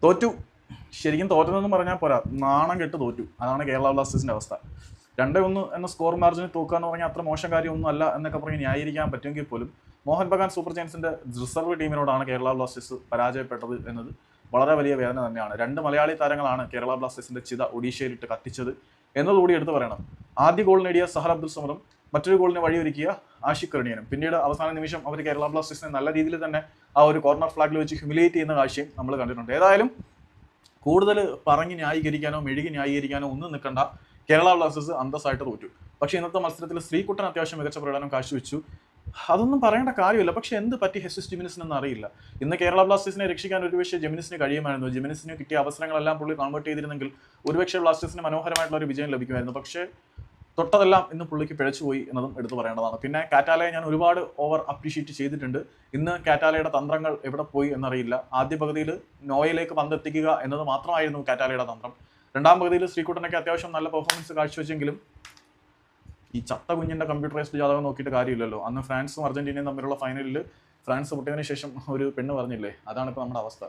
തോറ്റു. ശരിക്കും തോറ്റെന്നൊന്നും പറഞ്ഞാൽ പോരാ, നാണം കെട്ട് തോറ്റു. അതാണ് കേരള ബ്ലാസ്റ്റേഴ്സിന്റെ അവസ്ഥ. 2-1 എന്ന സ്കോർ മാർജിന് തോക്കുക എന്ന് പറഞ്ഞാൽ അത്ര മോശം കാര്യമൊന്നും അല്ല എന്നൊക്കെ പറഞ്ഞ് ന്യായീകരിക്കാൻ പറ്റുമെങ്കിൽ പോലും മോഹൻ ബഗാൻ സൂപ്പർ ജയൻസിന്റെ റിസർവ് ടീമിനോടാണ് കേരള ബ്ലാസ്റ്റേഴ്സ് പരാജയപ്പെട്ടത് എന്നത് വളരെ വലിയ വേദന തന്നെയാണ്. 2 മലയാളി താരങ്ങളാണ് കേരള ബ്ലാസ്റ്റേഴ്സിന്റെ ചിത ഒഡീഷയിലിട്ട് കത്തിച്ചത് എന്നതുകൂടി എടുത്തു പറയണം. ആദ്യ ഗോൾ നേടിയ സഹൽ അബ്ദുൽ സമദും മറ്റൊരു ഗോളിന് വഴിയൊരുക്കിയ ആഷിഖ് കർണിയനും പിന്നീട് അവസാന നിമിഷം അവർ കേരള ബ്ലാസ്റ്റേഴ്സിനെ നല്ല രീതിയിൽ തന്നെ ആ ഒരു കോർണർ ഫ്ലാഗിൽ വെച്ച് ഹ്യൂമിലിയേറ്റ് ചെയ്യുന്ന കാഴ്ചയും നമ്മൾ കണ്ടിട്ടുണ്ട്. ഏതായാലും കൂടുതൽ പറഞ്ഞ് ന്യായീകരിക്കാനോ മെഴുകി ന്യായീകരിക്കാനോ ഒന്നും നിൽക്കണ്ട. കേരള ബ്ലാസ്റ്റേഴ്സ് അന്തസ്സായിട്ട് തോറ്റു. പക്ഷേ ഇന്നത്തെ മത്സരത്തിൽ ശ്രീകുട്ടൻ അത്യാവശ്യം മികച്ച പ്രകടനം കാഴ്ചവെച്ചു. അതൊന്നും പറയേണ്ട കാര്യമില്ല. പക്ഷെ എന്ത് പറ്റി ഹെസിസ് ജിമിനിസിനെന്ന് അറിയില്ല. ഇന്ന് കേരള ബ്ലാസ്റ്റേഴ്സിനെ രക്ഷിക്കാൻ ഒരുപക്ഷെ ജെമിനിസിന് കഴിയുമായിരുന്നു. ജെമിനിസിന് കിട്ടിയ അവസരങ്ങളെല്ലാം പുള്ളി കൺവേർട്ട് ചെയ്തിരുന്നെങ്കിൽ ഒരുപക്ഷെ ബ്ലാസ്റ്റേഴ്സിന് മനോഹരമായിട്ടുള്ള ഒരു വിജയം ലഭിക്കുമായിരുന്നു. പക്ഷേ തൊട്ടതെല്ലാം ഇന്ന് പുള്ളിക്ക് പിഴച്ചുപോയി എന്നതും എടുത്തു പറയേണ്ടതാണ്. പിന്നെ കാറ്റാലയെ ഞാൻ ഒരുപാട് ഓവർ അപ്രീഷിയേറ്റ് ചെയ്തിട്ടുണ്ട്. ഇന്ന് കാറ്റാലയുടെ തന്ത്രങ്ങൾ എവിടെ പോയി എന്നറിയില്ല. ആദ്യ പകുതിയിൽ നോയയിലേക്ക് പന്തെത്തിക്കുക എന്നത് മാത്രമായിരുന്നു കാറ്റാലയുടെ തന്ത്രം. രണ്ടാം പകുതിയിൽ ശ്രീകുട്ടനൊക്കെ അത്യാവശ്യം നല്ല പെർഫോമൻസ് കാഴ്ചവെച്ചെങ്കിലും ഈ ചത്ത കുഞ്ഞിന്റെ കമ്പ്യൂട്ടറൈസ്ഡ് ജാതകം നോക്കിയിട്ട് കാര്യമില്ലല്ലോ. അന്ന് ഫ്രാൻസും അർജന്റീനയും തമ്മിലുള്ള ഫൈനലിൽ ഫ്രാൻസ് പൊട്ടിയതിനു ശേഷം ഒരു പെണ്ണ് പറഞ്ഞില്ലേ, അതാണ് ഇപ്പോൾ നമ്മുടെ അവസ്ഥ.